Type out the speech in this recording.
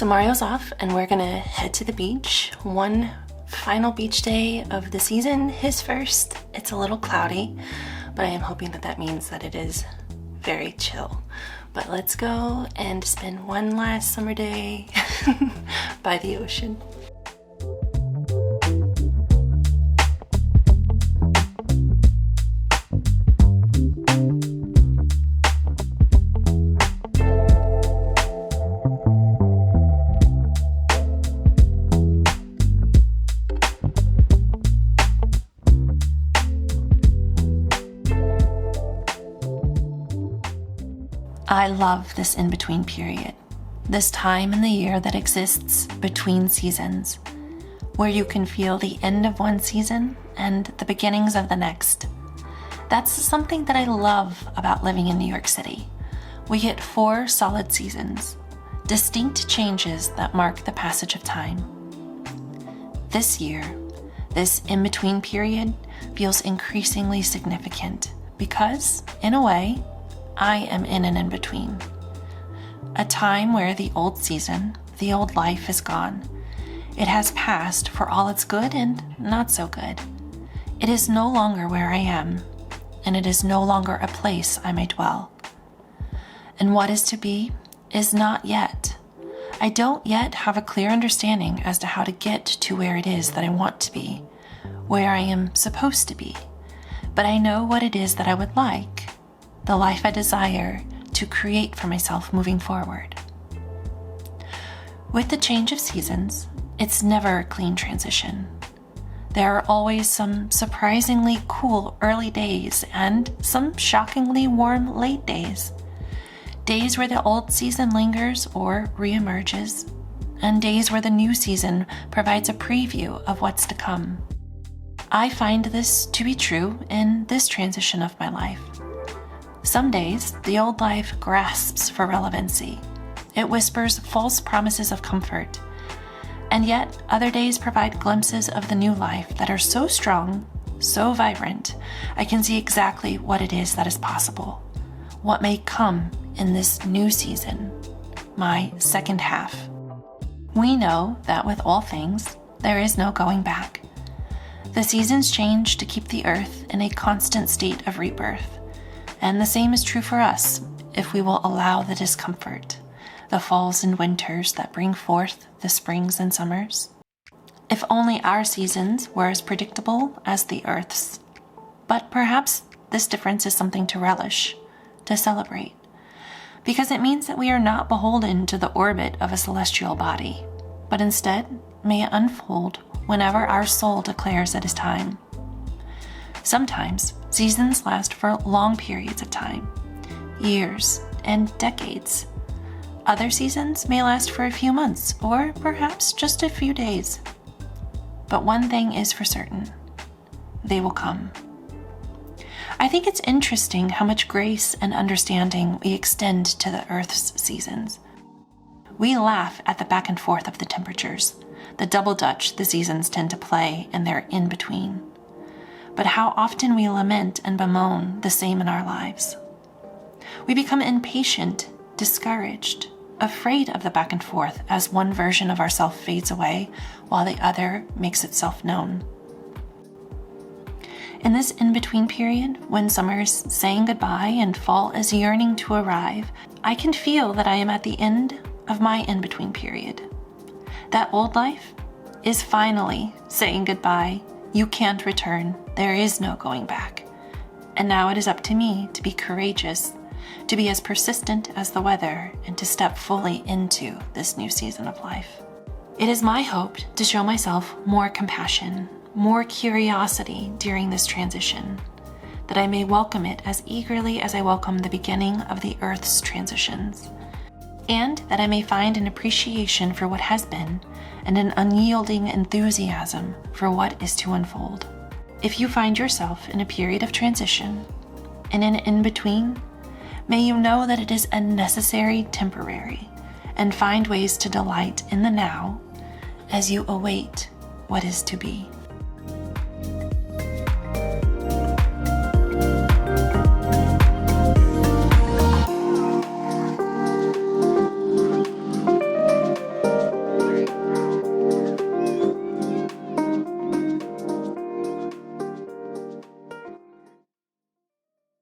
Tomorrow's off and we're gonna head to the beach. One final beach day of the season, his first. It's a little cloudy, but I am hoping that means that it is very chill. But let's go and spend one last summer day by the ocean. I love this in-between period, this time in the year that exists between seasons, where you can feel the end of one season and the beginnings of the next. That's something that I love about living in New York City. We get 4 solid seasons, distinct changes that mark the passage of time. This year, this in-between period feels increasingly significant because, in a way, I am in an in-between. A time where the old season, the old life is gone. It has passed for all its good and not so good. It is no longer where I am, and it is no longer a place I may dwell. And what is to be is not yet. I don't yet have a clear understanding as to how to get to where it is that I want to be, where I am supposed to be. But I know what it is that I would like. The life I desire to create for myself moving forward. With the change of seasons, it's never a clean transition. There are always some surprisingly cool early days and some shockingly warm late days. Days where the old season lingers or reemerges, and days where the new season provides a preview of what's to come. I find this to be true in this transition of my life. Some days, the old life grasps for relevancy. It whispers false promises of comfort. And yet, other days provide glimpses of the new life that are so strong, so vibrant, I can see exactly what it is that is possible, what may come in this new season, my second half. We know that with all things, there is no going back. The seasons change to keep the earth in a constant state of rebirth. And the same is true for us if we will allow the discomfort, the falls and winters that bring forth the springs and summers. If only our seasons were as predictable as the earth's. But perhaps this difference is something to relish, to celebrate, because it means that we are not beholden to the orbit of a celestial body, but instead may it unfold whenever our soul declares it is time. Sometimes, seasons last for long periods of time, years and decades. Other seasons may last for a few months or perhaps just a few days. But one thing is for certain, they will come. I think it's interesting how much grace and understanding we extend to the Earth's seasons. We laugh at the back and forth of the temperatures, the double dutch the seasons tend to play in their in-between. But how often we lament and bemoan the same in our lives. We become impatient, discouraged, afraid of the back and forth as one version of ourself fades away while the other makes itself known. In this in-between period, when summer is saying goodbye and fall is yearning to arrive, I can feel that I am at the end of my in-between period. That old life is finally saying goodbye. You can't return. There is no going back. And now it is up to me to be courageous, to be as persistent as the weather, and to step fully into this new season of life. It is my hope to show myself more compassion, more curiosity during this transition, that I may welcome it as eagerly as I welcome the beginning of the Earth's transitions, and that I may find an appreciation for what has been and an unyielding enthusiasm for what is to unfold. If you find yourself in a period of transition, in an in-between, may you know that it is a necessary temporary, and find ways to delight in the now as you await what is to be.